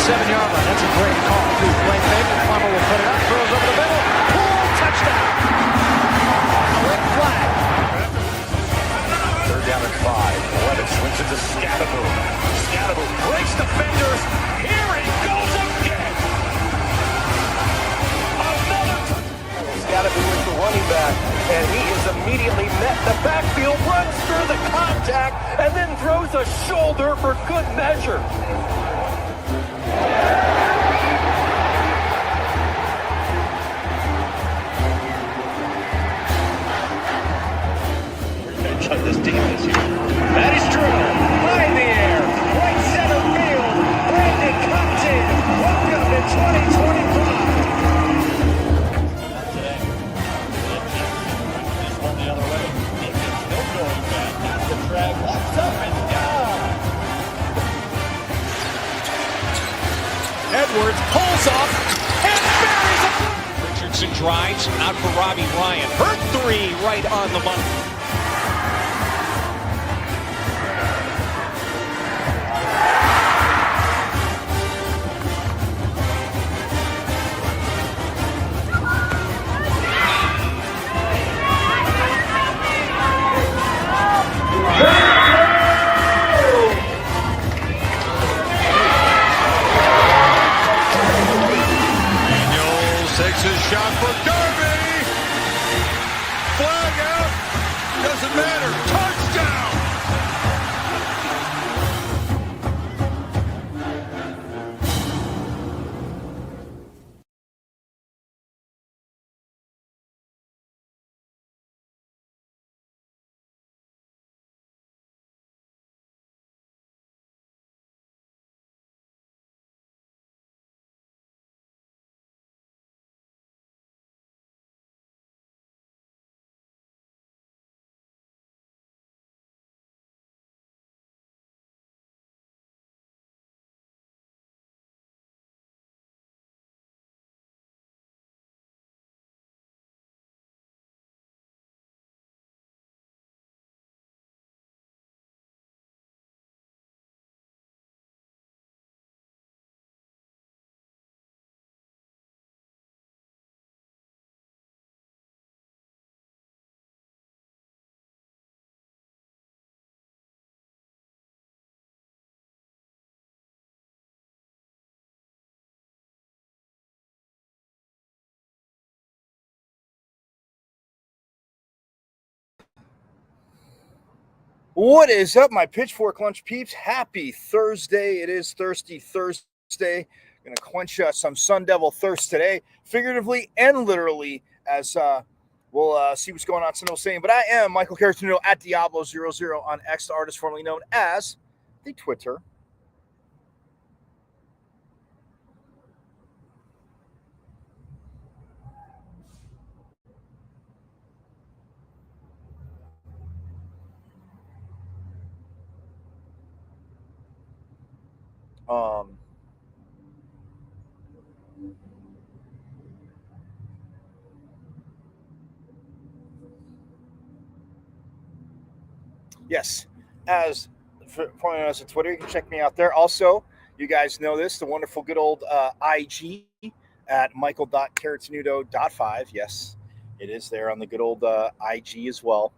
27-yard line. That's a great call, too. Blake Baker, Plummer will put it up, throws over the middle. Poole, touchdown. Quick flag. 3rd down and 5. Levis swings it to Scadaboo. Scadaboo breaks defenders. Here he goes again. Scadaboo is the running back, and he is immediately met. The backfield runs through the contact and then throws a shoulder for good measure. Revenge on this team this year. That is true. High in the air. Right center field. Brandon comes in. Welcome to 2025. Edwards pulls off and buries it. Richardson drives out for Robbie Ryan. Hurt 3 right on the money. Takes his shot for Darby. Flag out. Doesn't matter. Touchdown. What is up, my Pitchfork Lunch peeps? Happy Thursday. It is Thirsty Thursday. Going to quench some Sun Devil thirst today, figuratively and literally, as we'll see what's going on. So no saying, but I am Michael Caratuno at Diablo00 on X, the artist formerly known as the Twitter. Yes, as pointing us on Twitter, you can check me out there. Also, you guys know this, the wonderful good old IG at michael.caratinudo.5. Yes, it is there on the good old IG as well.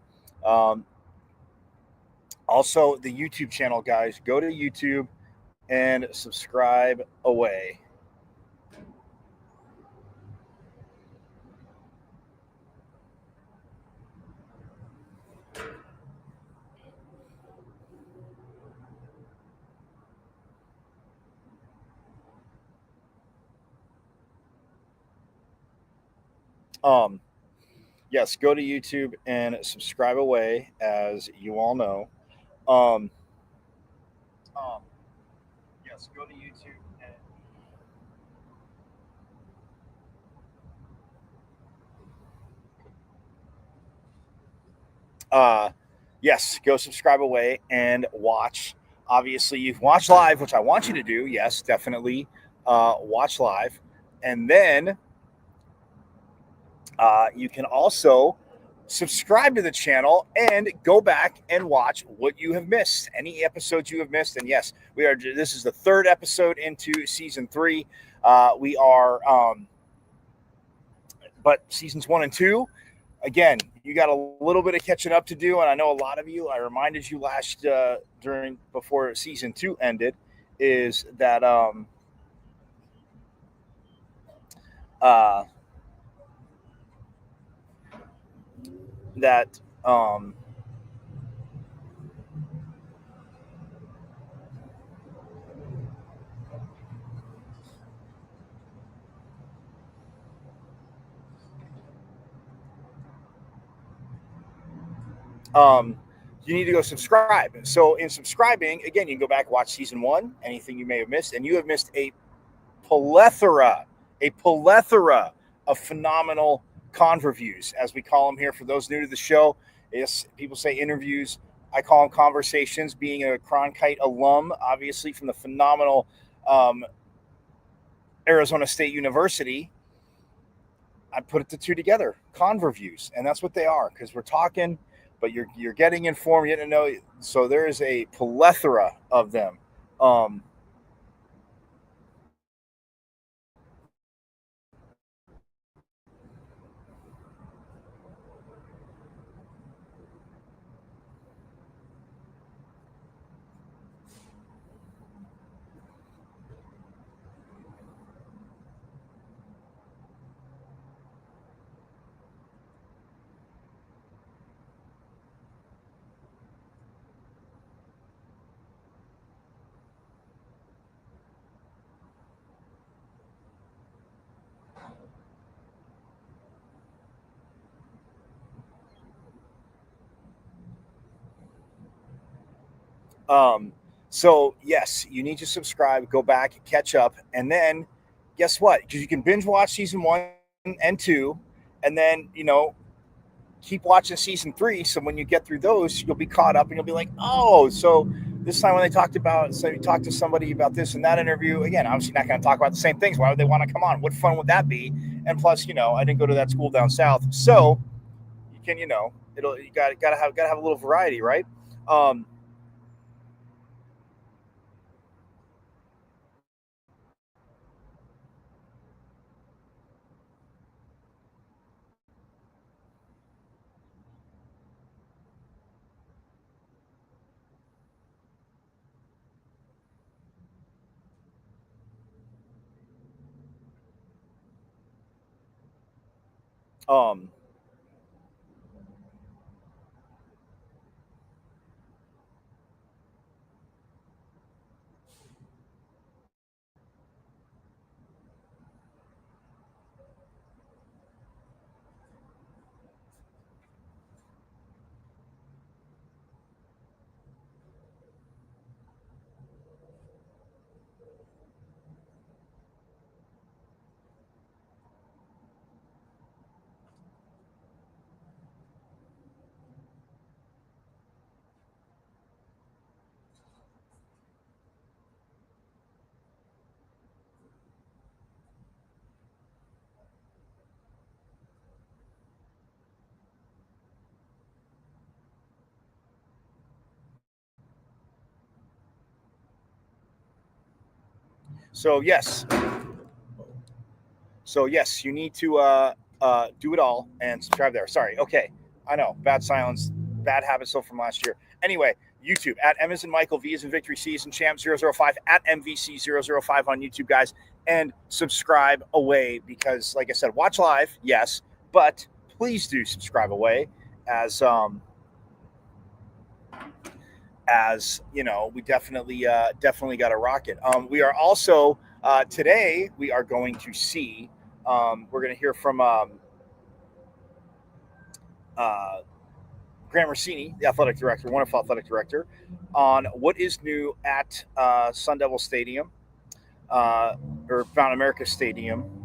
Also, the YouTube channel, guys. Go to YouTube and subscribe away. Yes, go to YouTube and subscribe away, as you all know. Yes, go to YouTube and yes, go subscribe away and watch. Obviously, you can watch live, which I want you to do. Yes, definitely watch live. And then you can also subscribe to the channel, and go back and watch what you have missed, any episodes you have missed. And yes, this is the third episode into season 3. We are, but seasons 1 and 2, again, you got a little bit of catching up to do. And I know a lot of you, I reminded you before season 2 ended, is that, you need to go subscribe. So in subscribing, again, you can go back, watch season 1, anything you may have missed, and you have missed a plethora of phenomenal con reviews, as we call them here. For those new to the show, yes, people say interviews. I call them conversations. Being a Cronkite alum, obviously from the phenomenal Arizona State University, I put the two together, con reviews, and that's what they are, because we're talking, but you're getting informed, you know. So there is a plethora of them. So yes, you need to subscribe, go back, catch up, and then guess what? Because you can binge watch season 1 and 2, and then keep watching season 3. So when you get through those, you'll be caught up, and you'll be like, oh, so this time when they talked about, so you talk to somebody about this and that interview, again, obviously not going to talk about the same things. Why would they want to come on? What fun would that be? And plus, I didn't go to that school down south, so you can, you gotta have a little variety, right? Um, so yes, you need to do it all and subscribe there. Sorry. Okay. I know. Bad silence, bad habit still from last year. Anyway, YouTube at M as in Michael, V as in Victory, C as in Champ 005 at MVC005 on YouTube, guys. And subscribe away, because, like I said, watch live, yes, but please do subscribe away, as we definitely got to rock it. We are also today we are going to see. We're going to hear from Grant Rossini, the athletic director, wonderful athletic director, on what is new at Sun Devil Stadium, or Mount America Stadium.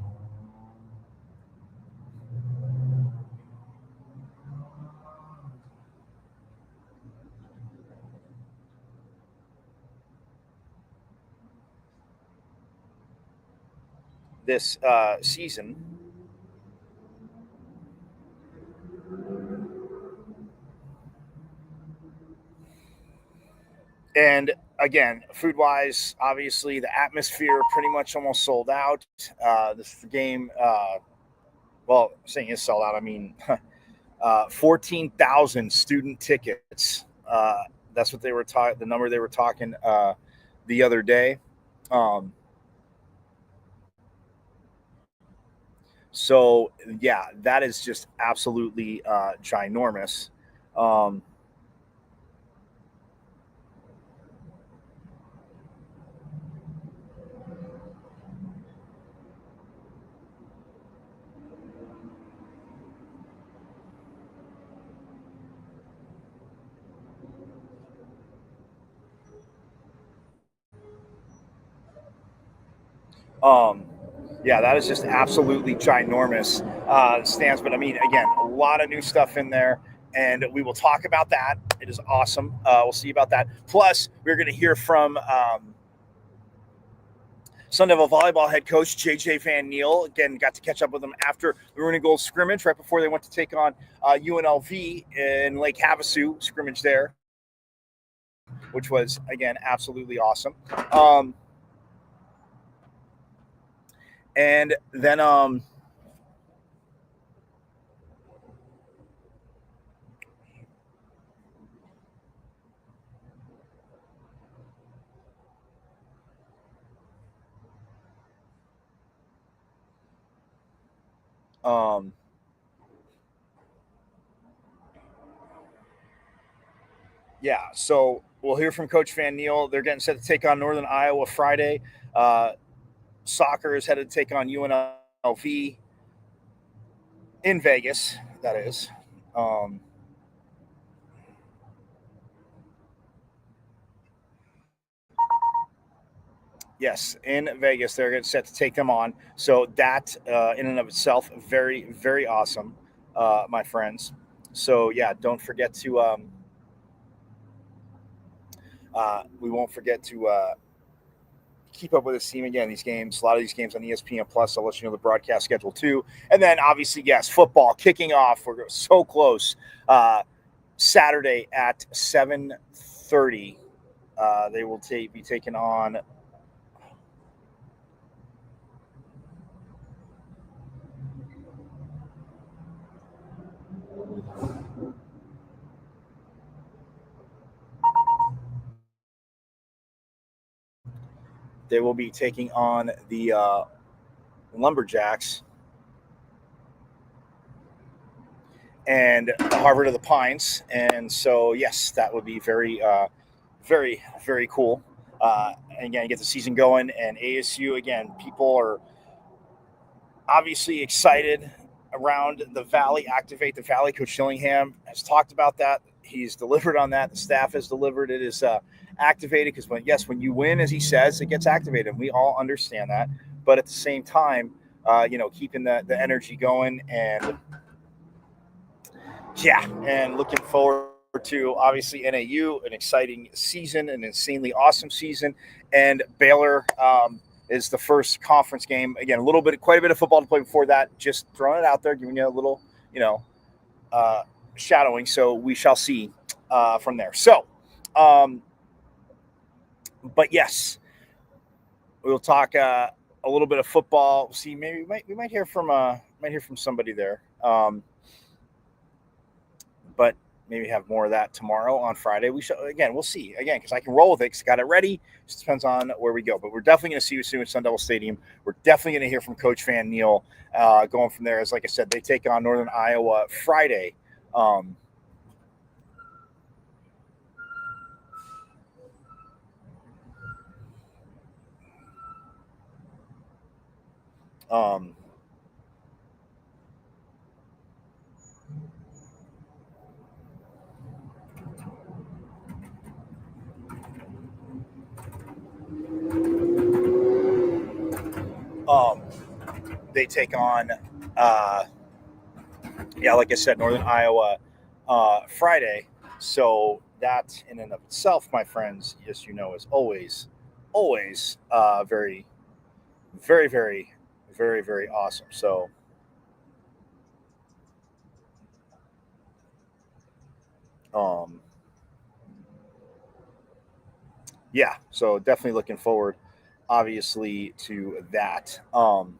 This season. And again, food wise, obviously the atmosphere pretty much almost sold out. This game, well, saying is sold out. I mean, 14,000 student tickets. That's what they were talking. The number they were talking the other day. Um, so yeah, that is just absolutely ginormous. Um, um, yeah, that is just absolutely ginormous stands. But I mean, again, a lot of new stuff in there, and we will talk about that. It is awesome. We'll see about that. Plus, we're going to hear from Sun Devil volleyball head coach JJ Van Neal. Again, got to catch up with him after the Rooney Gold scrimmage, right before they went to take on UNLV in Lake Havasu scrimmage there, which was again absolutely awesome. And then um, yeah, so we'll hear from Coach Van Neal. They're getting set to take on Northern Iowa Friday. Soccer is headed to take on UNLV in Vegas. That is. Um, Yes, in Vegas, they're getting set to take them on. So that, in and of itself, very, very awesome, my friends. So yeah, don't forget to. We won't forget to keep up with this team again. These games, a lot of these games on ESPN Plus. I'll let you know the broadcast schedule too. And then obviously, yes, football kicking off. We're so close. Saturday at 7:30. They will be taking on. They will be taking on the Lumberjacks and Harvard of the Pines. And so, yes, that would be very, very, very cool. And again, get the season going. And ASU, again, people are obviously excited around the Valley, activate the Valley. Coach Shillingham has talked about that. He's delivered on that. The staff has delivered. It is activated because when you win, as he says, it gets activated. And we all understand that. But at the same time, keeping the energy going and yeah, and looking forward to obviously NAU, an exciting season, an insanely awesome season, and Baylor is the first conference game. Again, quite a bit of football to play before that. Just throwing it out there, giving you a little, uh, shadowing. So we shall see from there. So, but yes, we'll talk a little bit of football. See, maybe we might hear from somebody there. But maybe have more of that tomorrow on Friday. We'll see again because I can roll with it because I got it ready. Just depends on where we go, but we're definitely going to see you soon at Sun Devil Stadium. We're definitely going to hear from Coach Van Neal going from there. As like I said, they take on Northern Iowa Friday. Um, um, they take on, like I said, Northern Iowa Friday. So that in and of itself, my friends, yes, is always very, very, very, very, very awesome. So, um, yeah, so definitely looking forward, obviously, to that. Um,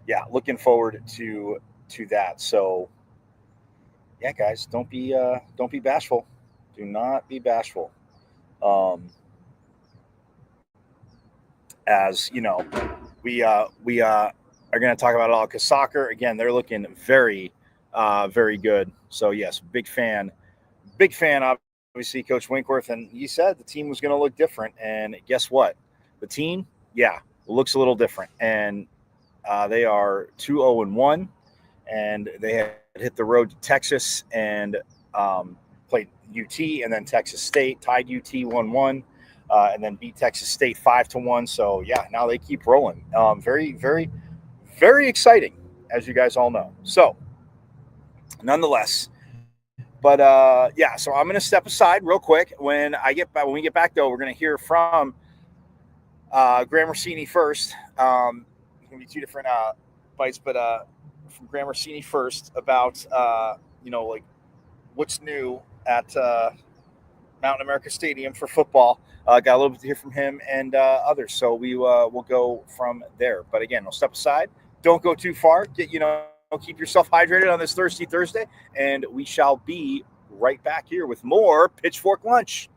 yeah, looking forward to that. So yeah, guys, don't be bashful. Do not be bashful. Um, as you know, we are going to talk about it all because soccer again, they're looking very very good. So yes, big fan. Obviously, Coach Winkworth, and he said the team was going to look different. And guess what? The team, yeah, looks a little different, and they are 2-0-1, and they had hit the road to Texas and played UT, and then Texas State tied UT 1-1, and then beat Texas State 5-1. So yeah, now they keep rolling. Very, very, very exciting, as you guys all know. So, nonetheless, but yeah, so I'm going to step aside real quick. When we get back though, we're going to hear from Gramercini first. It's going to be two different bites, but from Gramercini first about like what's new at Mountain America Stadium for football. Got a little bit to hear from him and others, so we will go from there. But again, we'll step aside. Don't go too far. Keep yourself hydrated on this Thirsty Thursday, and we shall be right back here with more Pitchfork Lunch.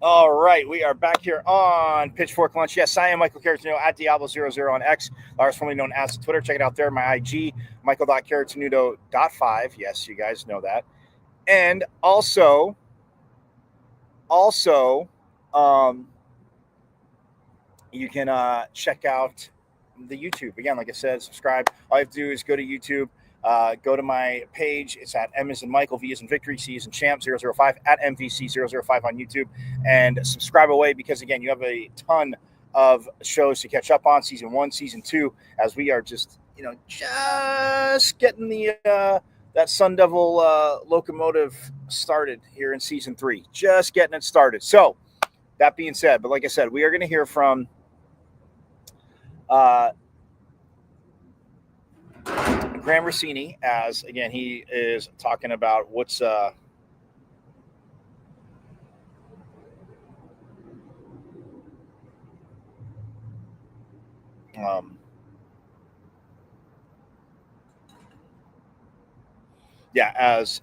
All right, we are back here on Pitchfork Lunch. Yes, I am Michael Caratenuto at Diablo00 on X, ours formerly known as Twitter. Check it out there. My IG, Michael.Caratenuto.5. Yes, you guys know that. And also, um, you can check out the YouTube. Again, like I said, subscribe. All you have to do is go to YouTube. Go to my page. It's at M as in Michael, V as in Victory, C as in Champ 005 at MVC005 on YouTube. And subscribe away because, again, you have a ton of shows to catch up on. Season 1, Season 2, as we are just getting that Sun Devil locomotive started here in Season 3. Just getting it started. So, that being said, but like I said, we are going to hear from Graham Rossini, as again he is talking about what's as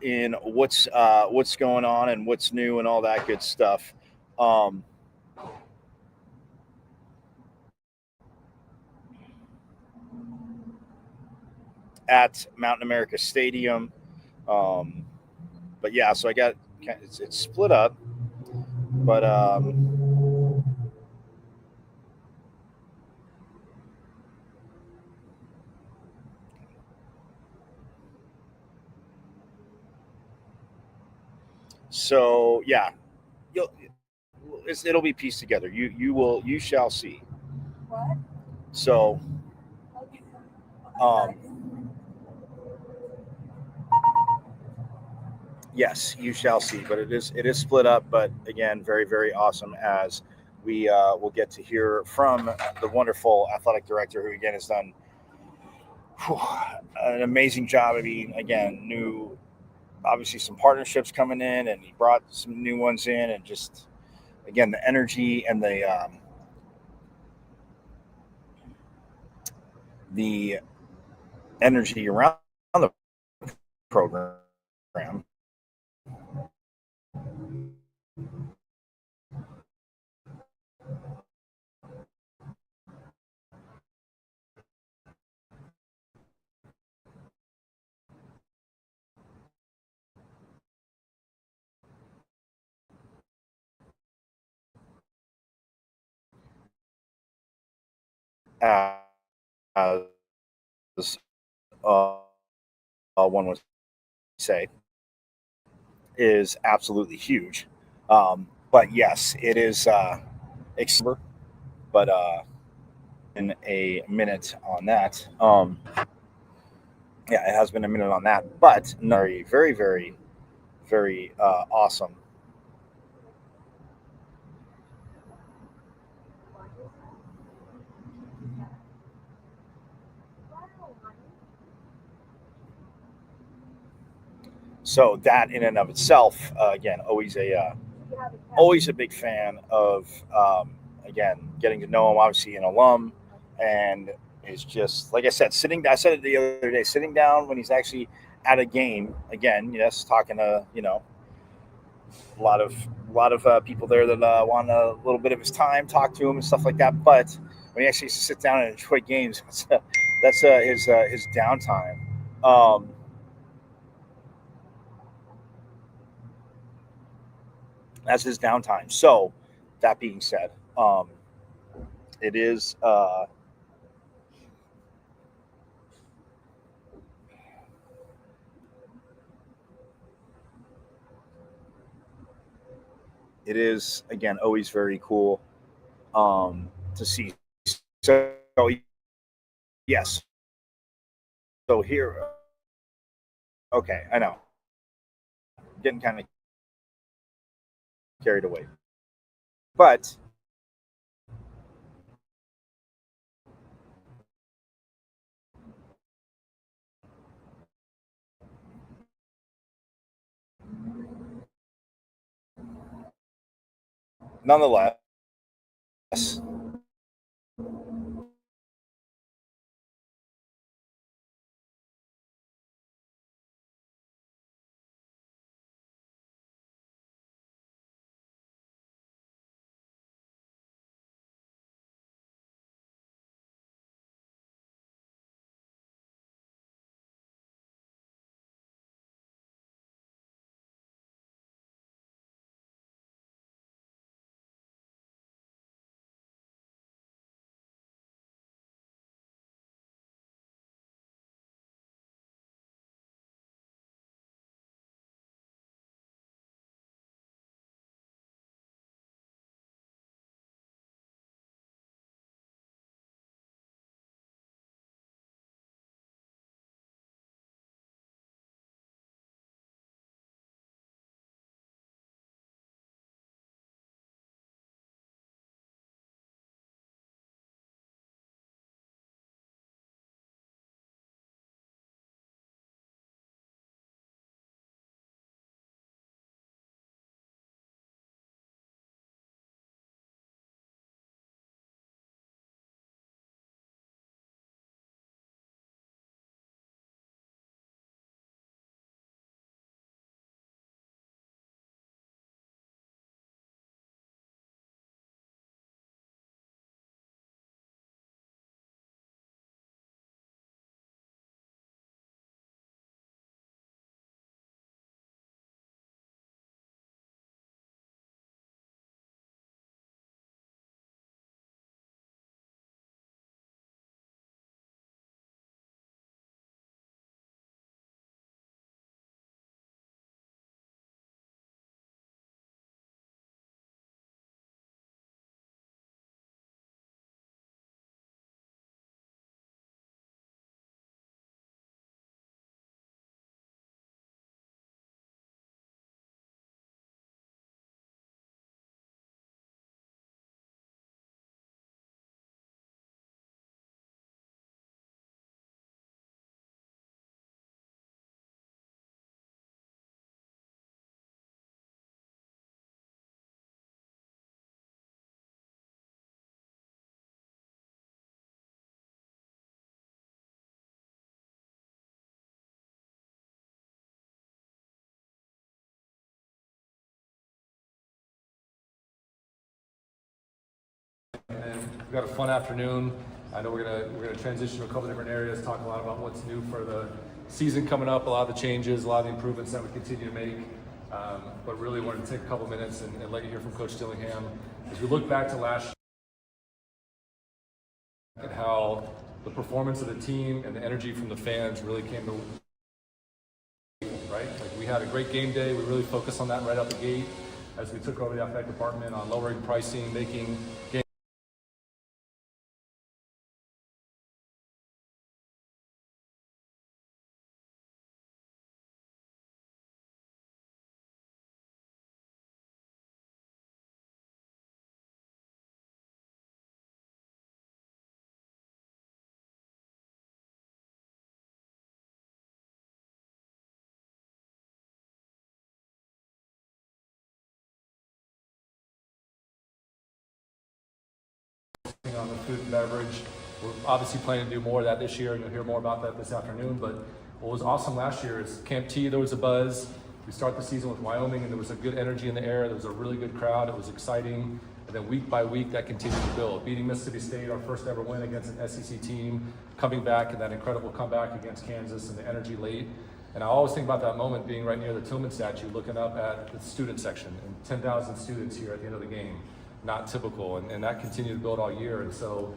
in what's going on and what's new and all that good stuff. At Mountain America Stadium. But yeah, so I got it's split up, but so yeah, it'll be pieced together. You shall see. What? So, yes, you shall see. But it is split up. But again, very very awesome as we will get to hear from the wonderful athletic director who again has done an amazing job. I mean, again, new obviously some partnerships coming in, and he brought some new ones in, and just again the energy and the energy around the program as uh, one would say is absolutely huge. But yes, it is but in a minute on that. Yeah, it has been a minute on that, but very, very, very, very awesome. So that in and of itself, again, always a big fan of again getting to know him. Obviously, an alum, and is just like I said, sitting. I said it the other day, sitting down when he's actually at a game. Again, yes, talking to a lot of people there that want a little bit of his time, talk to him and stuff like that. But when he actually sits down and enjoy games, that's his downtime. That's his downtime. So that being said, it is again always very cool to see. So yes, so here, okay, I know, getting kind of carried away, but nonetheless, We've got a fun afternoon. I know we're gonna transition to a couple different areas, talk a lot about what's new for the season coming up, a lot of the changes, a lot of the improvements that we continue to make. But really wanted to take a couple minutes and let you hear from Coach Dillingham. As we look back to last year and how the performance of the team and the energy from the fans really came to right? Like we had a great game day. We really focused on that right out the gate as we took over the athletic department on lowering pricing, making game on the food and beverage. We're obviously planning to do more of that this year, and you'll hear more about that this afternoon. But what was awesome last year is Camp T, there was a buzz. We start the season with Wyoming, and there was a good energy in the air. There was a really good crowd. It was exciting. And then week by week, that continued to build. Beating Mississippi State, our first ever win against an SEC team, coming back, and that incredible comeback against Kansas, and the energy late. And I always think about that moment being right near the Tillman statue, looking up at the student section, and 10,000 students here at the end of the game. Not typical, and that continued to build all year. And so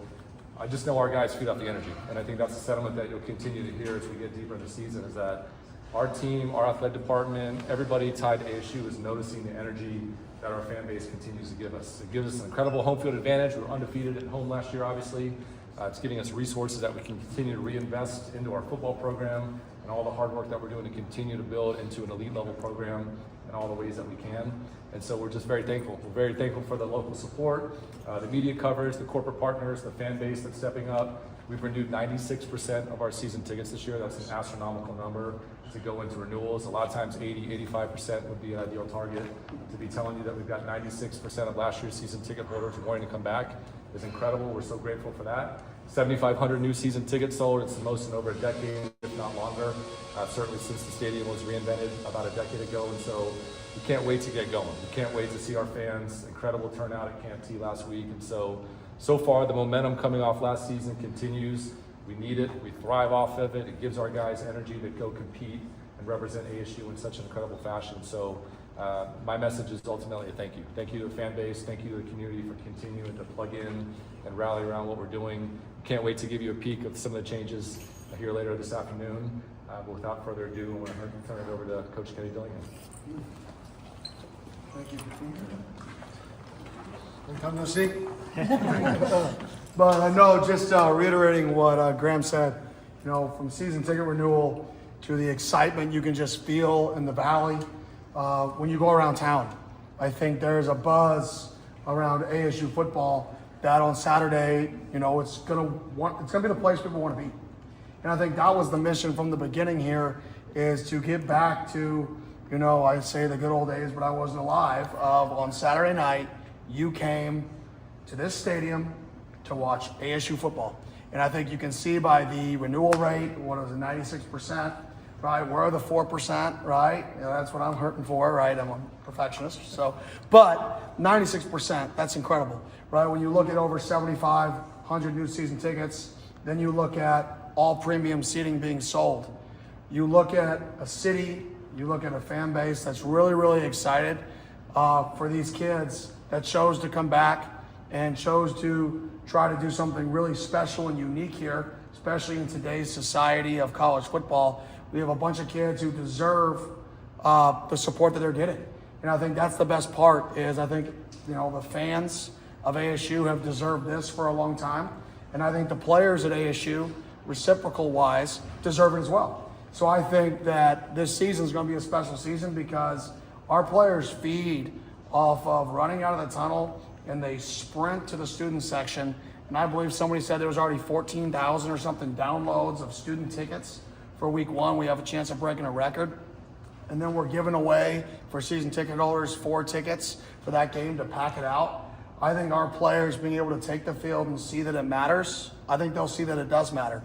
I just know our guys feed off the energy, and I think that's the sentiment that you'll continue to hear as we get deeper in the season, is that our team, our athletic department, everybody tied to ASU is noticing the energy that our fan base continues to give us. It gives us an incredible home field advantage. We were undefeated at home last year, obviously. It's giving us resources that we can continue to reinvest into our football program and all the hard work that we're doing to continue to build into an elite level program in all the ways that we can. And so we're just very thankful. We're very thankful for the local support, the media coverage, the corporate partners, the fan base that's stepping up. We've renewed 96% of our season tickets this year. That's an astronomical number to go into renewals. A lot of times 80, 85% would be an ideal target. To be telling you that we've got 96% of last year's season ticket holders wanting to come back is incredible. We're so grateful for that. 7,500 new season tickets sold. It's the most in over a decade, if not longer. Certainly since the stadium was reinvented about a decade ago. And so we can't wait to get going. We can't wait to see our fans. Incredible turnout at Camp T last week. And so far the momentum coming off last season continues. We need it. We thrive off of it. It gives our guys energy to go compete and represent ASU in such an incredible fashion. So my message is ultimately a thank you. Thank you to the fan base. Thank you to the community for continuing to plug in and rally around what we're doing. Can't wait to give you a peek of some of the changes here later this afternoon. But without further ado, I want to turn it over to Coach Kenny Dillingham. Thank you. Come to see. But I know, just reiterating what Graham said, you know, from season ticket renewal to the excitement you can just feel in the valley when you go around town. I think there's a buzz around ASU football that on Saturday, you know, it's gonna be the place people want to be. And I think that was the mission from the beginning here, is to get back to, you know, I say the good old days, but I wasn't alive, of on Saturday night, you came to this stadium to watch ASU football. And I think you can see by the renewal rate, what was it, 96%, right? We're the 4%, right? You know, that's what I'm hurting for, right? I'm a perfectionist, so. But 96%, that's incredible, right? When you look at over 7,500 new season tickets, then you look at all premium seating being sold. You look at a city, you look at a fan base that's really, really excited for these kids that chose to come back and chose to try to do something really special and unique here, especially in today's society of college football. We have a bunch of kids who deserve the support that they're getting. And I think that's the best part, is I think, you know, the fans of ASU have deserved this for a long time. And I think the players at ASU, reciprocal-wise, deserve it as well. So I think that this season is going to be a special season because our players feed off of running out of the tunnel and they sprint to the student section. And I believe somebody said there was already 14,000 or something downloads of student tickets for week one. We have a chance of breaking a record. And then we're giving away for season ticket holders 4 tickets for that game to pack it out. I think our players being able to take the field and see that it matters, I think they'll see that it does matter.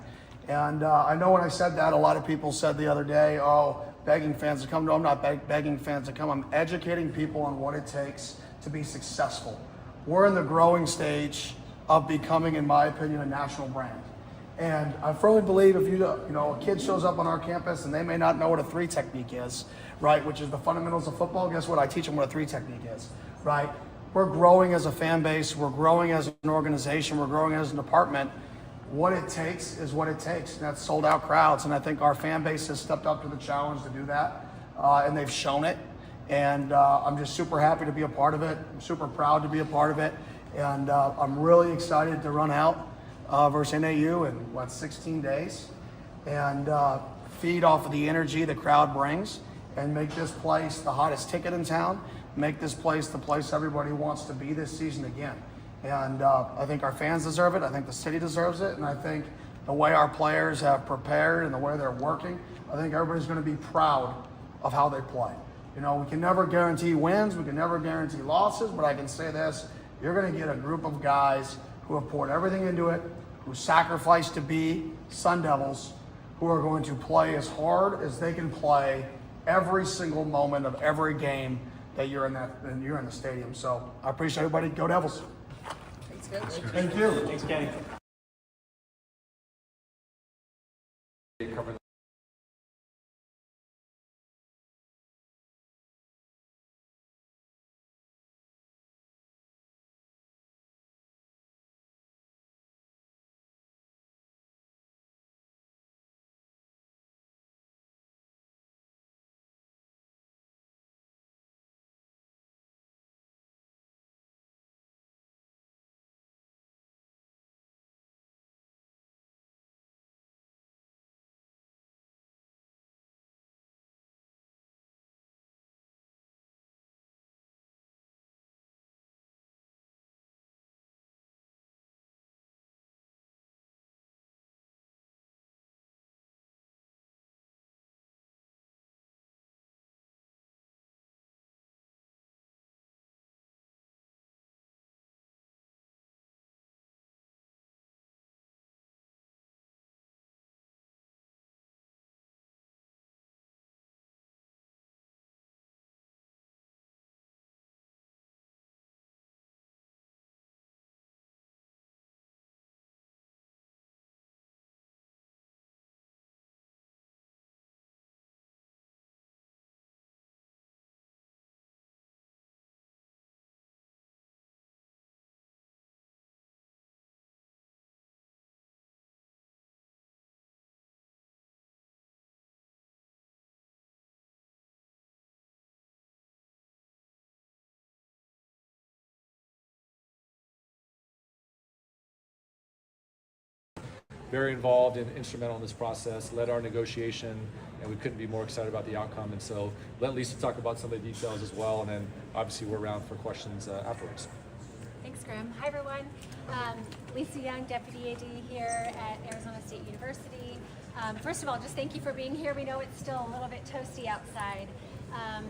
And I know when I said that, a lot of people said the other day, oh, begging fans to come. No, I'm not begging fans to come. I'm educating people on what it takes to be successful. We're in the growing stage of becoming, in my opinion, a national brand. And I firmly believe if a kid shows up on our campus and they may not know what a 3 technique is, right, which is the fundamentals of football, guess what? I teach them what a 3 technique is, right? We're growing as a fan base, we're growing as an organization, we're growing as a department. What it takes is what it takes, and that's sold out crowds. And I think our fan base has stepped up to the challenge to do that, and they've shown it. And I'm just super happy to be a part of it. I'm super proud to be a part of it. And I'm really excited to run out versus NAU in 16 days and feed off of the energy the crowd brings and make this place the hottest ticket in town, make this place the place everybody wants to be this season again. And I think our fans deserve it. I think the city deserves it. And I think the way our players have prepared and the way they're working, I think everybody's going to be proud of how they play. We can never guarantee wins. We can never guarantee losses. But I can say this, you're going to get a group of guys who have poured everything into it, who sacrificed to be Sun Devils, who are going to play as hard as they can play every single moment of every game that you're in the stadium. So I appreciate everybody. Go Devils. Thank you. Thanks, Kenny. Very involved and instrumental in this process, led our negotiation, and we couldn't be more excited about the outcome. And so let Lisa talk about some of the details as well, and then obviously we're around for questions afterwards. Thanks, Graham. Hi, everyone. Lisa Young, Deputy AD here at Arizona State University. First of all, just thank you for being here. We know it's still a little bit toasty outside,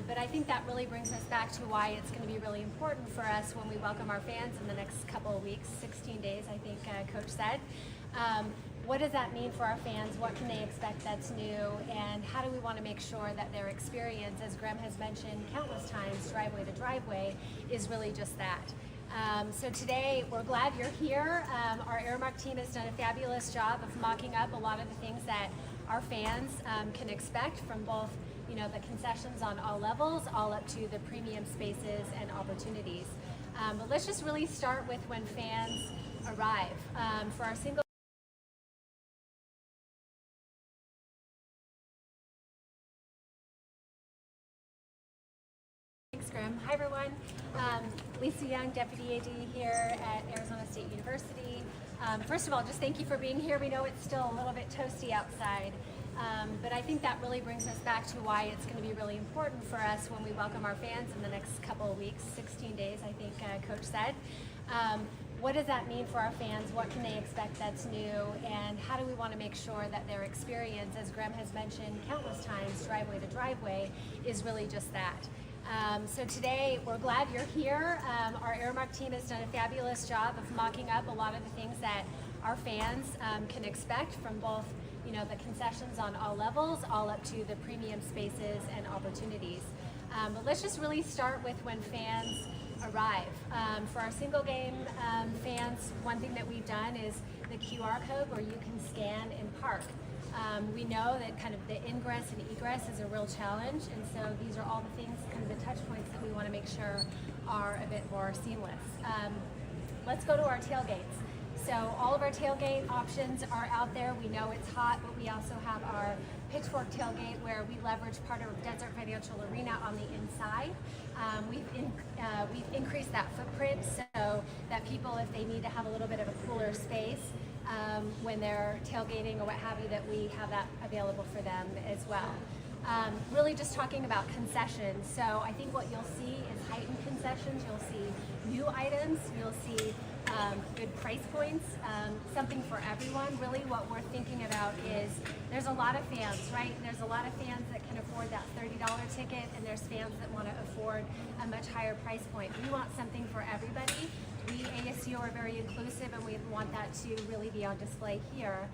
but I think that really brings us back to why it's going to be really important for us when we welcome our fans in the next couple of weeks, 16 days, I think Coach said. What does that mean for our fans? What can they expect that's new? And how do we want to make sure that their experience, as Graham has mentioned countless times, driveway to driveway, is really just that. So today, we're glad you're here. Our Aramark team has done a fabulous job of mocking up a lot of the things that our fans can expect from both the concessions on all levels, all up to the premium spaces and opportunities. But let's just really start with when fans arrive. For our single Thanks, Graham. Hi, everyone. Lisa Young, Deputy AD here at Arizona State University. First of all, just thank you for being here. We know it's still a little bit toasty outside, but I think that really brings us back to why it's going to be really important for us when we welcome our fans in the next couple of weeks, 16 days, I think Coach said. What does that mean for our fans? What can they expect that's new? And how do we want to make sure that their experience, as Graham has mentioned countless times, driveway to driveway, is really just that. So today, we're glad you're here. Our Aramark team has done a fabulous job of mocking up a lot of the things that our fans can expect from both the concessions on all levels, all up to the premium spaces and opportunities. But let's just really start with when fans arrive. For our single game fans, one thing that we've done is the QR code where you can scan and park. We know that kind of the ingress and egress is a real challenge, and so these are all the things, kind of the touch points that we want to make sure are a bit more seamless. Let's go to our tailgates. So all of our tailgate options are out there. We know it's hot, but we also have our Pitchfork tailgate where we leverage part of Desert Financial Arena on the inside. We've increased that footprint so that people, if they need to have a little bit of a cooler space when they're tailgating or what have you, that we have that available for them as well. Really just talking about concessions. So I think what you'll see is heightened concessions. You'll see new items. You'll see good price points, something for everyone. Really what we're thinking about is there's a lot of fans, right? There's a lot of fans that can afford that $30 ticket, and there's fans that want to afford a much higher price point. We want something for everybody. We, ASU, are very inclusive, and we want that to really be on display here.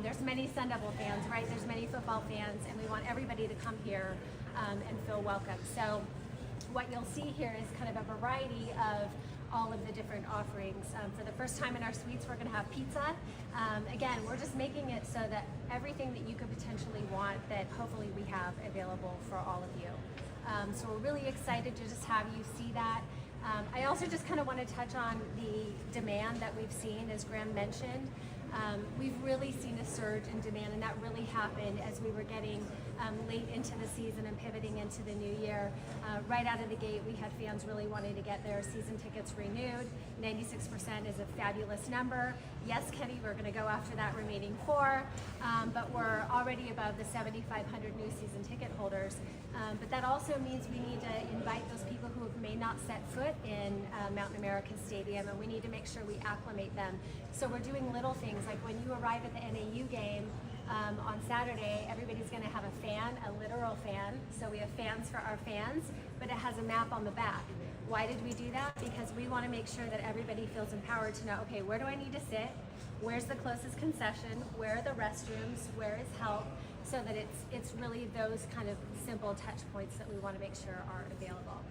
There's many Sun Devil fans, right? There's many football fans, and we want everybody to come here and feel welcome. So what you'll see here is kind of a variety of all of the different offerings. For the first time in our suites, we're gonna have pizza. Again, we're just making it so that everything that you could potentially want, that hopefully we have available for all of you. So we're really excited to just have you see that. I also just kind of want to touch on the demand that we've seen, as Graham mentioned. We've really seen a surge in demand, and that really happened as we were getting late into the season and pivoting into the new year. Right out of the gate, we had fans really wanting to get their season tickets renewed. 96% is a fabulous number. Yes, Kenny, we're going to go after that remaining 4, but we're already above the 7,500 new season ticket holders. But that also means we need to invite those people who may not set foot in Mountain America Stadium, and we need to make sure we acclimate them. So we're doing little things, like when you arrive at the NAU game on Saturday, everybody's going to have a fan, a literal fan. So we have fans for our fans, but it has a map on the back. Why did we do that? Because we want to make sure that everybody feels empowered to know, okay, where do I need to sit? Where's the closest concession? Where are the restrooms? Where is help? So that it's really those kind of simple touch points that we want to make sure are available.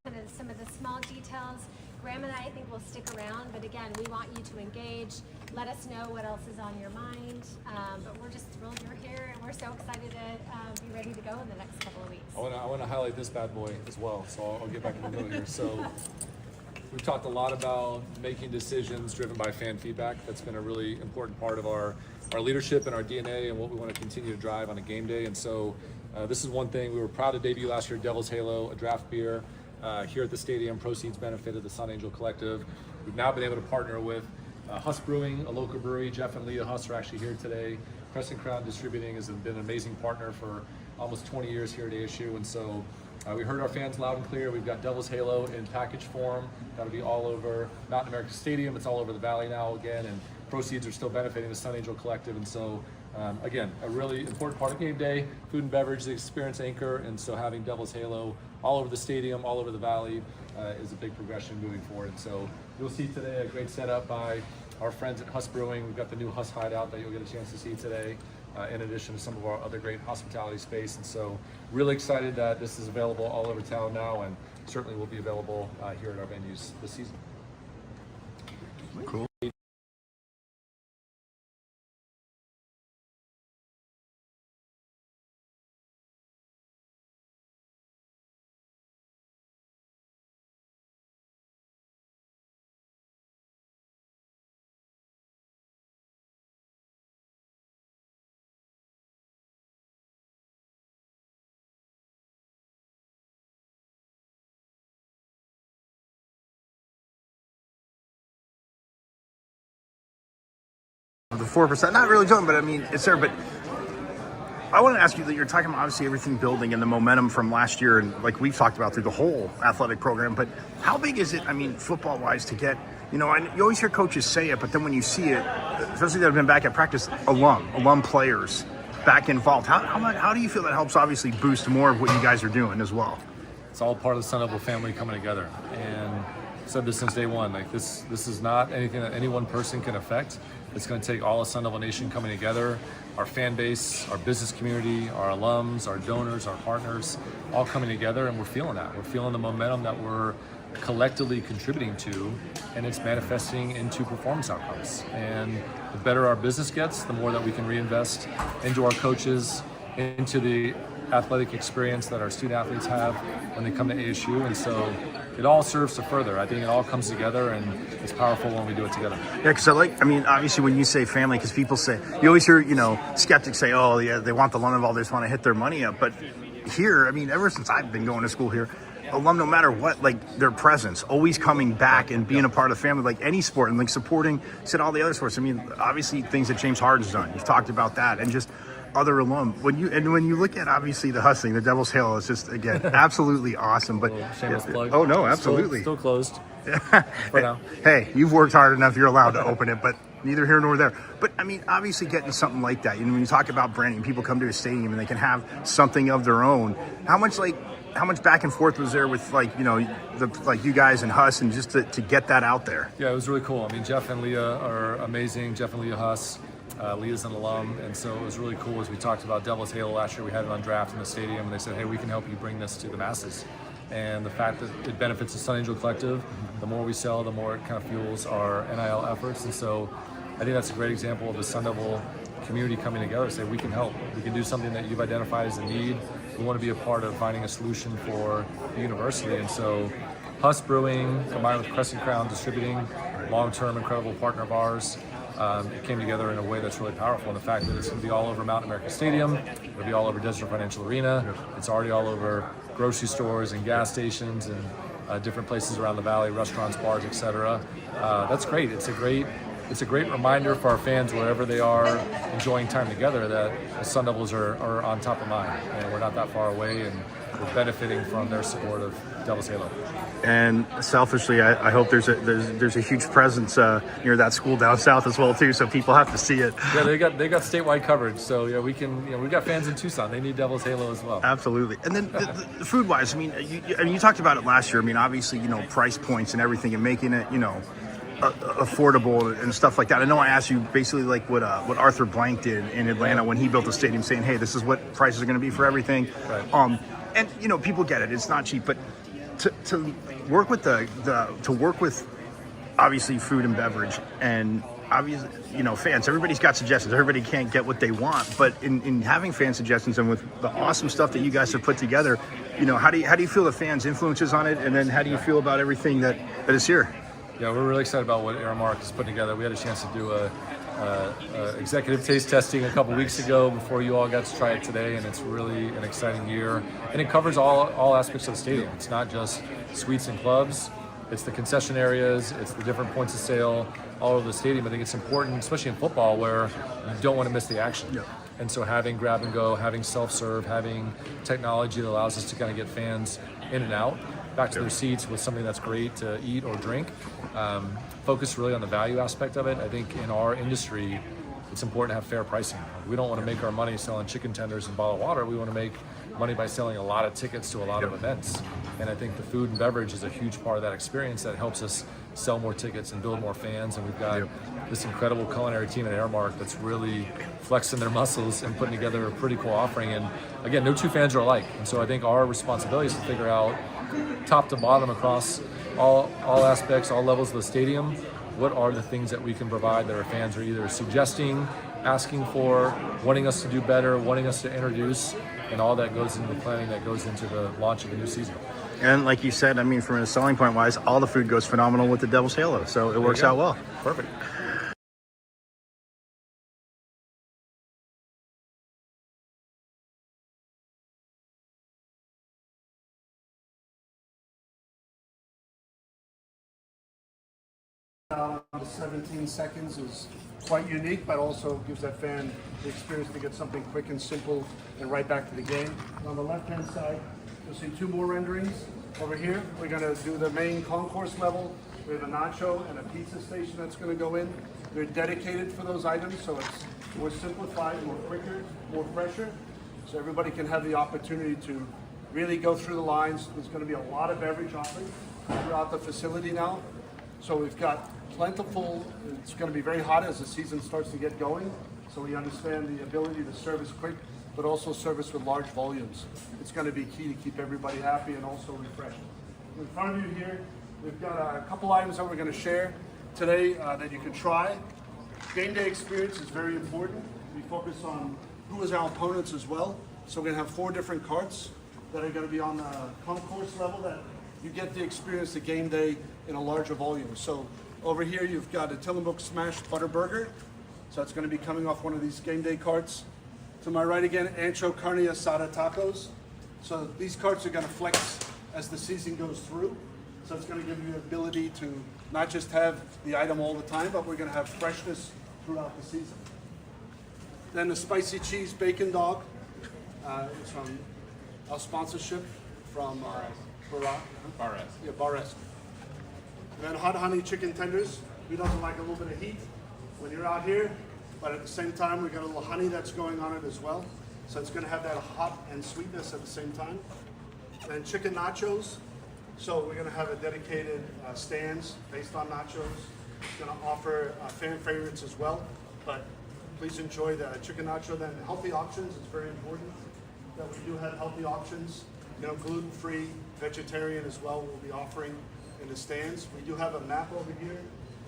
Kind of some of the small details. Graham and I think will stick around, but again, we want you to engage. Let us know what else is on your mind. But we're just thrilled you're here, and we're so excited to be ready to go in the next couple of weeks. I want to highlight this bad boy as well, so I'll get back in the middle here. So we've talked a lot about making decisions driven by fan feedback. That's been a really important part of our leadership and our DNA and what we want to continue to drive on a game day. And so this is one thing. We were proud to debut last year, Devil's Halo, a draft beer. Here at the stadium, proceeds benefited the Sun Angel Collective. We've now been able to partner with Huss Brewing, a local brewery. Jeff and Leah Huss are actually here today. Crescent Crown Distributing has been an amazing partner for almost 20 years here at ASU, and so we heard our fans loud and clear. We've got Devil's Halo in package form. That'll be all over Mountain America Stadium. It's all over the Valley now again, and proceeds are still benefiting the Sun Angel Collective. And so again, a really important part of game day, food and beverage, the experience anchor, and so having Devil's Halo all over the stadium, all over the Valley is a big progression moving forward. And so you'll see today a great setup by our friends at Huss Brewing. We've got the new Huss Hideout that you'll get a chance to see today, in addition to some of our other great hospitality space. And so really excited that this is available all over town now, and certainly will be available here at our venues this season. Cool. The 4%, not really talking, but I mean, it's there. But I want to ask you that you're talking about obviously everything building and the momentum from last year, and like we've talked about through the whole athletic program. But how big is it? I mean, football-wise, to get, you know, and you always hear coaches say it, but then when you see it, especially that have been back at practice, alum players back involved. How do you feel that helps obviously boost more of what you guys are doing as well? It's all part of the Sun Devil family coming together, and I've said this since day one. Like this is not anything that any one person can affect. It's going to take all of Sun Devil Nation coming together, our fan base, our business community, our alums, our donors, our partners, all coming together, and we're feeling that. We're feeling the momentum that we're collectively contributing to, and it's manifesting into performance outcomes. And the better our business gets, the more that we can reinvest into our coaches, into the athletic experience that our student athletes have when they come to ASU. And so it all serves to further. I think it all comes together, and it's powerful when we do it together. Yeah, because obviously when you say family, because people say, you always hear, skeptics say, oh yeah, they want the London Ball, they just want to hit their money up. But here, ever since I've been going to school here, alum, no matter what, their presence, always coming back and being a part of the family, like any sport, and supporting, said all the other sports. Obviously things that James Harden's done, you've talked about that, and just other alum. When you look at obviously the hustling, the Devil's Halo is just, again, absolutely awesome. But shameless plug. Oh no, absolutely. Still closed for now. Hey, you've worked hard enough, you're allowed to open it, but neither here nor there. But obviously getting something like that, when you talk about branding, people come to a stadium and they can have something of their own. How much back and forth was there with you guys and Huss, and just to get that out there? Yeah, it was really cool. Jeff and Leah are amazing. Jeff and Leah Huss. Leah's an alum, and so it was really cool. As we talked about Devil's Halo last year, we had it on draft in the stadium, and they said, hey, we can help you bring this to the masses. And the fact that it benefits the Sun Angel Collective, the more we sell, the more it kind of fuels our NIL efforts. And so I think that's a great example of the Sun Devil community coming together to say, we can help. We can do something that you've identified as a need. We want to be a part of finding a solution for the university. And so Huss Brewing, combined with Crescent Crown Distributing, long-term incredible partner of ours, it came together in a way that's really powerful. And the fact that it's going to be all over Mountain America Stadium, it'll be all over Desert Financial Arena, it's already all over grocery stores and gas stations and different places around the valley, restaurants, bars, etc. That's great. It's a great reminder for our fans, wherever they are enjoying time together, that the Sun Devils are on top of mind, and we're not that far away, and we're benefiting from their support of Devil's Halo. And selfishly, I hope there's a huge presence near that school down south as well too, so people have to see it. Yeah, they got statewide coverage, so yeah, we've got fans in Tucson. They need Devil's Halo as well. Absolutely. And then the food wise, you talked about it last year. Obviously, price points and everything, and making it, affordable and stuff like that. I know I asked you basically what Arthur Blank did in Atlanta when he built the stadium, saying, hey, this is what prices are going to be for everything. Right. And people get it, it's not cheap, but to work with to work with obviously food and beverage, and obviously fans, everybody's got suggestions, everybody can't get what they want, but in having fan suggestions and with the awesome stuff that you guys have put together, how do you feel the fans' influences on it, and then how do you feel about everything that is here? Yeah, we're really excited about what Aramark has put together. We had a chance to do a executive taste testing a couple weeks ago before you all got to try it today, and it's really an exciting year. And it covers all aspects of the stadium. It's not just suites and clubs. It's the concession areas. It's the different points of sale all over the stadium. I think it's important, especially in football, where you don't want to miss the action. Yeah. And so having grab and go, having self-serve, having technology that allows us to kind of get fans in and out, back to their seats with something that's great to eat or drink. Focus really on the value aspect of it. I think in our industry, it's important to have fair pricing. We don't want to make our money selling chicken tenders and bottled water. We want to make money by selling a lot of tickets to a lot of events. And I think the food and beverage is a huge part of that experience that helps us sell more tickets and build more fans. And we've got this incredible culinary team at Aramark that's really flexing their muscles and putting together a pretty cool offering. And again, no two fans are alike. And so I think our responsibility is to figure out top to bottom across all aspects, all levels of the stadium, what are the things that we can provide that our fans are either suggesting, asking for, wanting us to do better, wanting us to introduce, and all that goes into the planning that goes into the launch of the new season. And like you said, from a selling point wise, all the food goes phenomenal with the Devil's Halo, so it works out well. Perfect. The 17 seconds is quite unique, but also gives that fan the experience to get something quick and simple and right back to the game. On the left-hand side, you'll see two more renderings. Over here, we're going to do the main concourse level. We have a nacho and a pizza station that's going to go in. They're dedicated for those items, so it's more simplified, more quicker, more fresher, so everybody can have the opportunity to really go through the lines. There's going to be a lot of beverage offered throughout the facility now. So we've got plentiful. It's going to be very hot as the season starts to get going. So we understand the ability to service quick, but also service with large volumes. It's going to be key to keep everybody happy and also refreshed. In front of you here, we've got a couple items that we're going to share today that you can try. Game day experience is very important. We focus on who is our opponents as well. So we're going to have 4 different carts that are going to be on the concourse level that you get to experience the game day in a larger volume. So over here you've got a Tillamook Smashed Butter Burger. So it's going to be coming off one of these game day carts. To my right again, Ancho Carne Asada Tacos. So these carts are going to flex as the season goes through. So it's going to give you the ability to not just have the item all the time, but we're going to have freshness throughout the season. Then the Spicy Cheese Bacon Dog. It's from our sponsorship from Bar S. Yeah, Bar S. And then Hot Honey Chicken Tenders. Who doesn't like a little bit of heat when you're out here? But at the same time, we've got a little honey that's going on it as well. So it's going to have that hot and sweetness at the same time. And chicken nachos. So we're going to have a dedicated stands based on nachos. It's going to offer fan favorites as well. But please enjoy the chicken nacho. Then healthy options. It's very important that we do have healthy options. You know, gluten-free, vegetarian as well. We'll be offering in the stands. We do have a map over here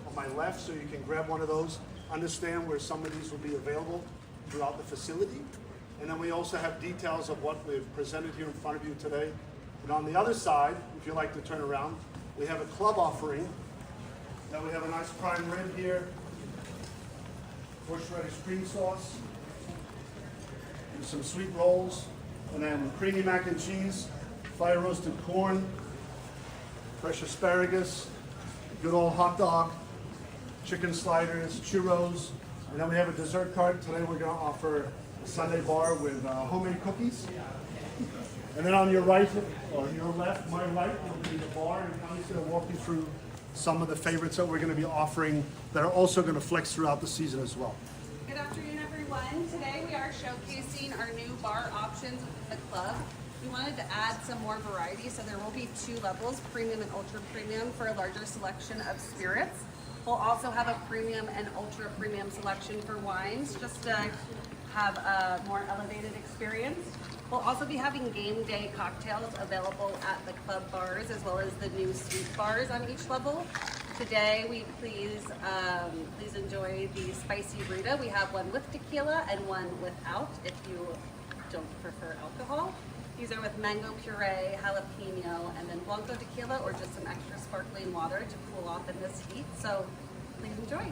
on my left, so you can grab one of those. Understand where some of these will be available throughout the facility. And then we also have details of what we've presented here in front of you today. And on the other side, if you like to turn around, we have a club offering. Now we have a nice prime rib here, horseradish cream sauce, and some sweet rolls, and then creamy mac and cheese, fire roasted corn, fresh asparagus, good old hot dog, chicken sliders, churros, and then we have a dessert cart. Today we're going to offer a Sunday bar with homemade cookies. And then on your right, or your left, my right, will be the bar, and I'm just going to walk you through some of the favorites that we're going to be offering that are also going to flex throughout the season as well. Good afternoon, everyone. Today we are showcasing our new bar options with the club. We wanted to add some more variety, so there will be 2 levels, premium and ultra premium, for a larger selection of spirits. We'll also have a premium and ultra premium selection for wines, just to have a more elevated experience. We'll also be having game day cocktails available at the club bars, as well as the new suite bars on each level. Today, please enjoy the spicy Rita. We have one with tequila and one without, if you don't prefer alcohol. These are with mango puree, jalapeno, and then blanco tequila, or just some extra sparkling water to cool off in this heat. So please enjoy.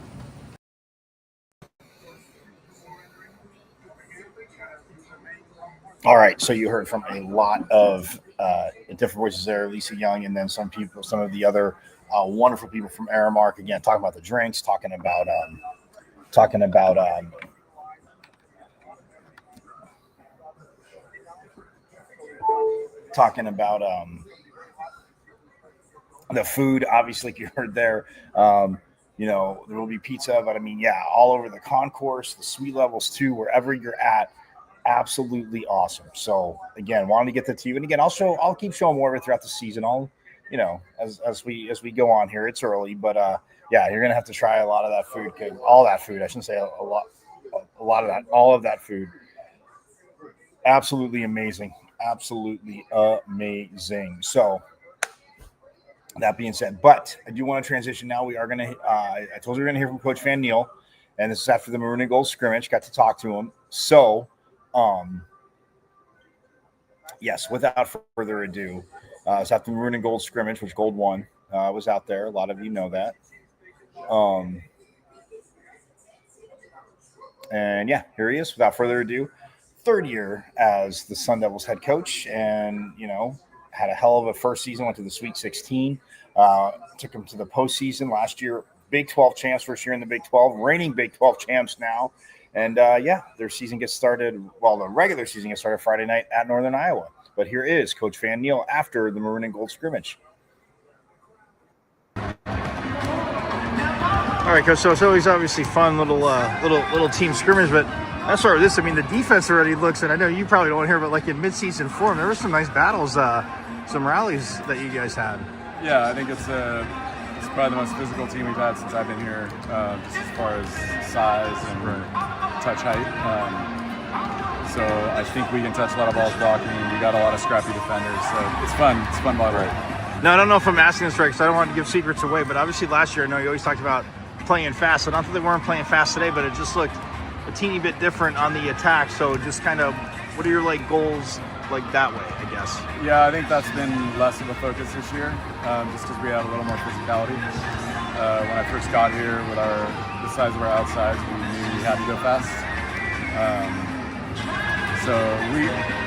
All right, so you heard from a lot of different voices there, Lisa Young, and then some of the other wonderful people from Aramark. Again, talking about the drinks, talking about the food. Obviously, like you heard there. You know, there will be pizza, but I mean, yeah, all over the concourse, the suite levels too, wherever you're at. Absolutely awesome. So again, wanted to get that to you. And again, I'll keep showing more of it throughout the season. You know, as we go on here. It's early, but yeah, you're gonna have to try a lot of that food. All that food, I shouldn't say a lot of that, all of that food. Absolutely amazing. Absolutely amazing. So that being said, but I do want to transition now. We are gonna I told you we're gonna hear from Coach Van Neal, and this is after the Maroon and Gold scrimmage. Got to talk to him. So yes, without further ado, it's after the Maroon and Gold scrimmage, which Gold won. Was out there. A lot of you know that. And yeah, here he is. Without further ado, 3rd year as the Sun Devils head coach, and you know, had a hell of a first season. Went to the Sweet 16. Took him to the postseason last year. Big 12 champs first year in the Big 12. Reigning Big 12 champs now. And yeah, their season gets started. Well, the regular season gets started Friday night at Northern Iowa. But here is Coach Van Neal after the Maroon and Gold scrimmage. All right, Coach. So it's always obviously fun little team scrimmage, but let's start with this. I mean, the defense already looks, and I know you probably don't want to hear, but like in midseason form, there were some nice battles, some rallies that you guys had. Yeah, I think it's probably the most physical team we've had since I've been here, just as far as size and touch height. So I think we can touch a lot of balls blocking. We got a lot of scrappy defenders, so it's fun. It's fun volleyball. Now, I don't know if I'm asking this right because I don't want to give secrets away, but obviously last year I know you always talked about playing fast. So not that they weren't playing fast today, but it just looked a teeny bit different on the attack. So just kind of, what are your goals that way, I guess? Yeah, I think that's been less of a focus this year, just because we had a little more physicality. When I first got here with the size of our outsides, we knew we had to go fast. So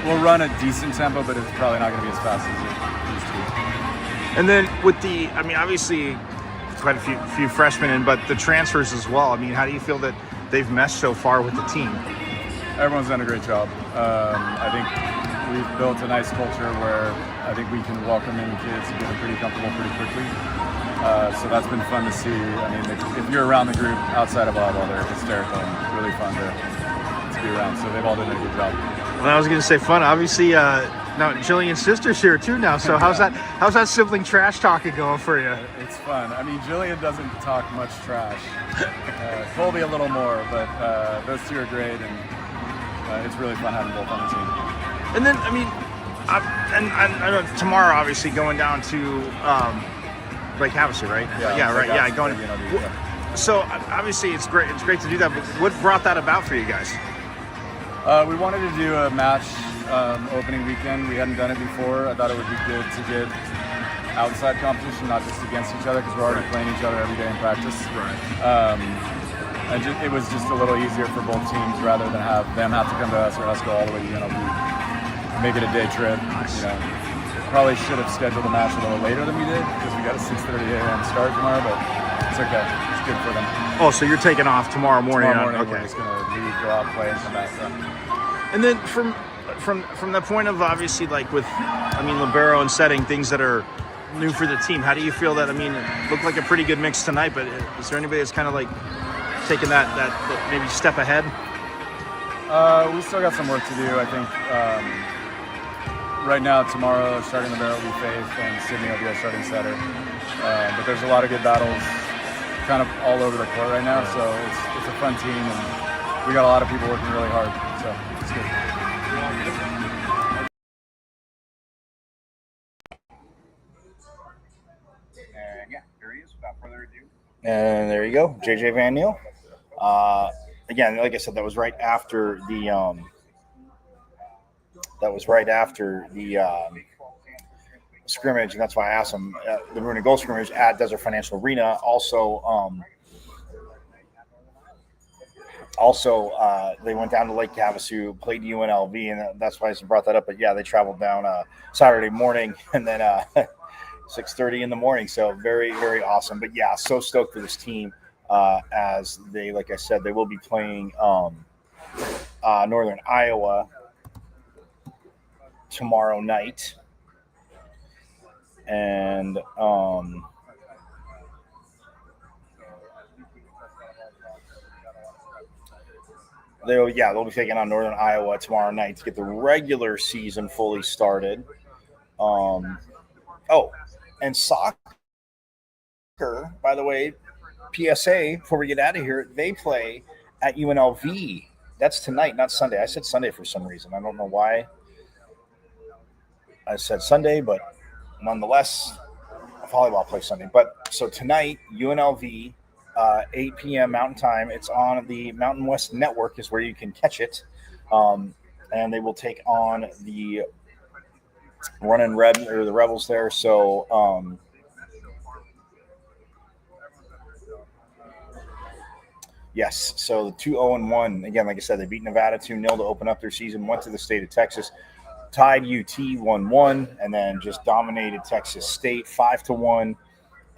we'll run a decent tempo, but it's probably not going to be as fast as it used to be. And then with obviously quite a few freshmen in, but the transfers as well. I mean, how do you feel that they've meshed so far with the team? Everyone's done a great job. I think we've built a nice culture where I think we can welcome in kids and get them pretty comfortable pretty quickly. So that's been fun to see. I mean, if you're around the group outside of volleyball, they're hysterical and really fun to be around. So they've all done a good job. Well, I was going to say fun. Obviously, now Jillian's sister's here too now. So how's that sibling trash talking going for you? It's fun. I mean, Jillian doesn't talk much trash. Colby a little more, but those two are great, and it's really fun having both on the team. And then, I mean, I know tomorrow, obviously, going down to Lake Havasu, right? Yeah, right. Yeah, going. So obviously, it's great. It's great to do that. But what brought that about for you guys? We wanted to do a match opening weekend. We hadn't done it before. I thought it would be good to get outside competition, not just against each other, because we're already playing each other every day in practice. Right. And it was just a little easier for both teams rather than have them have to come to us or us go all the way to UNLV. Make it a day trip. Nice. Probably should have scheduled the match a little later than we did because we got a 6:30 a.m. start tomorrow, but it's okay. It's good for them. Oh, so you're taking off tomorrow morning? Tomorrow morning, okay. we're just gonna leave, go out, play, and come back. So. And then from the point of obviously with libero and setting, things that are new for the team, how do you feel that? I mean, it looked like a pretty good mix tonight, but is there anybody that's kind of taking that maybe step ahead? We still got some work to do. I think right now, tomorrow, starting libero will be Faith, and Sydney will be our starting setter. But there's a lot of good battles kind of all over the court right now, so it's a fun team, and we got a lot of people working really hard, so it's good. And yeah, there he is. Without further ado. And there you go, JJ Van Neal. Again, like I said, that was right after the scrimmage, and that's why I asked him the Maroon and Gold scrimmage at Desert Financial Arena. Also, they went down to Lake Havasu, played UNLV, and that's why I brought that up. But yeah, they traveled down Saturday morning, and then 6:30 in the morning. So very, very awesome. But yeah, so stoked for this team. As they, like I said, they will be playing Northern Iowa tomorrow night. And they'll be taking on Northern Iowa tomorrow night to get the regular season fully started. And soccer, by the way, PSA, before we get out of here, they play at UNLV. That's tonight, not Sunday. I said Sunday for some reason. I don't know why I said Sunday, but nonetheless, volleyball plays Sunday. But so tonight, UNLV, 8 p.m. Mountain Time. It's on the Mountain West Network is where you can catch it. And they will take on the running Red or the Rebels there. So yes, so the 2-0-1. Again, like I said, they beat Nevada 2-0 to open up their season, went to the state of Texas, tied UT 1-1, and then just dominated Texas State 5-1.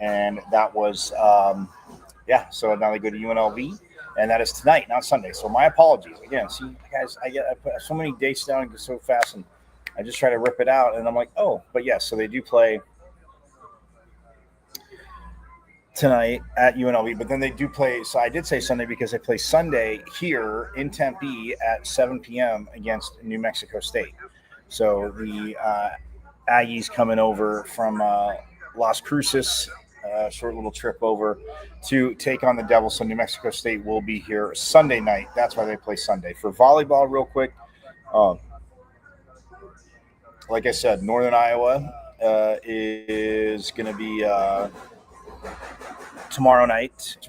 And that was, so now they go to UNLV, and that is tonight, not Sunday. So my apologies. Again, see, guys, I put so many dates down so fast, and I just try to rip it out, and I'm like, oh, but yes, so they do play tonight at UNLV, but then they do play. So I did say Sunday because they play Sunday here in Tempe at 7 p.m. against New Mexico State. So the Aggies coming over from Las Cruces short little trip over to take on the Devils. So New Mexico State will be here Sunday night. That's why they play Sunday. For volleyball, real quick, like I said, Northern Iowa is going to be tomorrow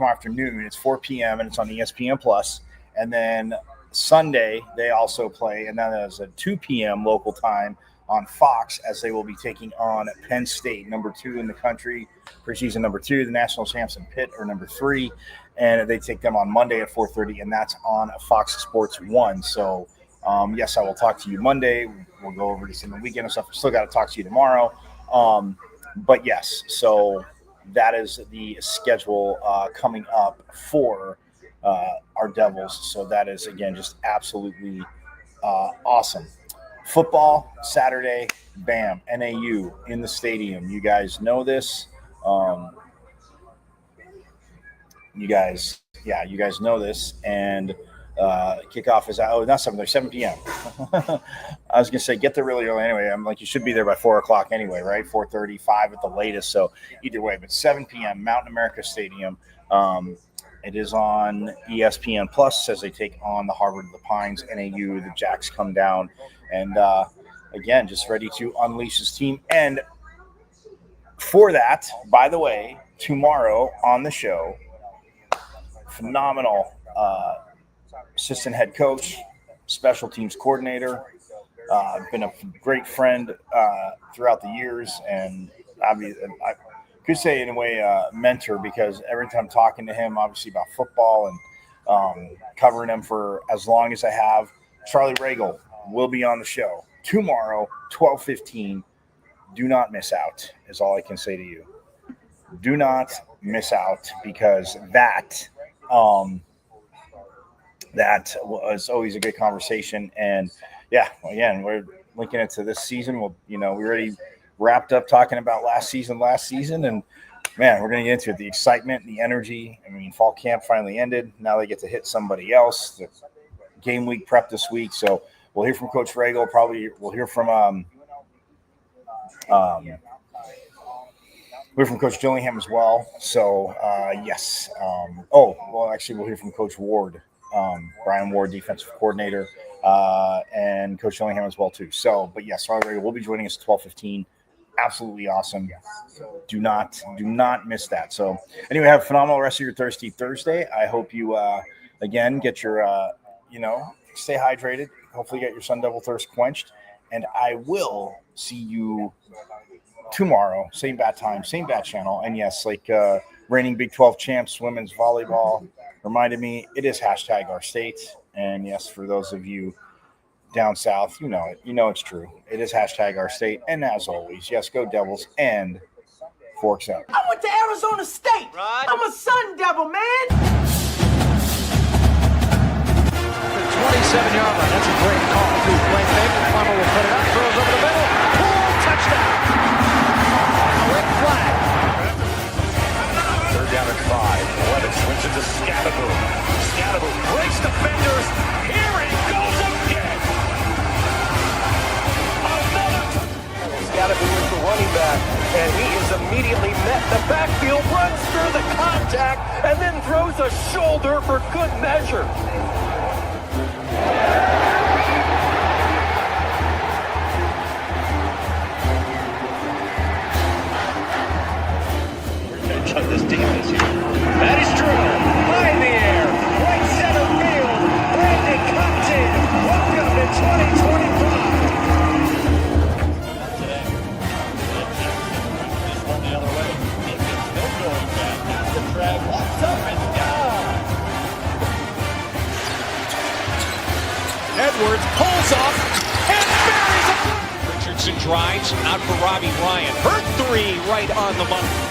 afternoon. It's 4 p.m. and it's on ESPN Plus. And then Sunday they also play, and then there's a 2 p.m. local time on Fox, as they will be taking on Penn State, number 2 in the country, preseason number 2. The national champs in Pitt are number 3, and they take them on Monday at 4:30, and that's on Fox Sports 1. So, yes, I will talk to you Monday. We'll go over this in the weekend and stuff. I still got to talk to you tomorrow. But yes, so that is the schedule coming up for our Devils. So that is, again, just absolutely awesome. Football Saturday, bam, NAU in the stadium. You guys know this. You guys know this. And kickoff is out. Oh, not 7 p.m. I was gonna say get there really early anyway. I'm like, you should be there by 4 o'clock anyway, right? 4:35 at the latest. So either way, but 7 p.m. Mountain America Stadium. It is on ESPN Plus as they take on the Harvard of the Pines, NAU. The Jacks come down, and again, just ready to unleash his team. And for that, by the way, tomorrow on the show, phenomenal assistant head coach, special teams coordinator, been a great friend throughout the years, and obviously, I could say in a way mentor, because every time I'm talking to him, obviously about football and covering him for as long as I have, Charlie Regal will be on the show tomorrow, 12:15. Do not miss out is all I can say to you. Do not miss out, because that was always a good conversation. And yeah, again, we're linking it to this season. We already wrapped up talking about last season, and man, we're going to get into it. The excitement, the energy. I mean, fall camp finally ended. Now they get to hit somebody else. The game week prep this week. So we'll hear from Coach Regal. Probably we'll hear from Coach Dillingham as well. So yes. Actually, we'll hear from Coach Ward, Brian Ward, defensive coordinator, and Coach Dillingham as well too. So, but yes, Charlie Regal will be joining us at 12:15. Absolutely awesome. Do not miss that. So anyway, have a phenomenal rest of your Thirsty Thursday. I hope you again get your stay hydrated. Hopefully get your Sun Devil thirst quenched. And I will see you tomorrow, same bat time, same bat channel. And yes, like reigning Big 12 champs, women's volleyball reminded me, it is #our state. And yes, for those of you down south, you know it's true. It is #our state. And as always, yes, go Devils and forks up. I went to Arizona State. Right. I'm a Sun Devil, man. The 27-yard line. That's a great call. Right there. Farmer will put it up. Throws over the middle. Pull. Touchdown. Quick flag. 3rd down and 5. Levitt switches to Scadaboo. Scadaboo breaks defenders. Here he goes again. Scadaboo is the running back, and he is immediately met in the backfield, runs through the contact, and then throws a shoulder for good measure. This defense here. That is true. High in the air. Right center field. Brandon Compton. Welcome to 2025. This one the other way. Still going back. That's the drag. Walks up and down. Edwards pulls off and buries it. Richardson drives out for Robbie Ryan. Hurt 3 right on the money.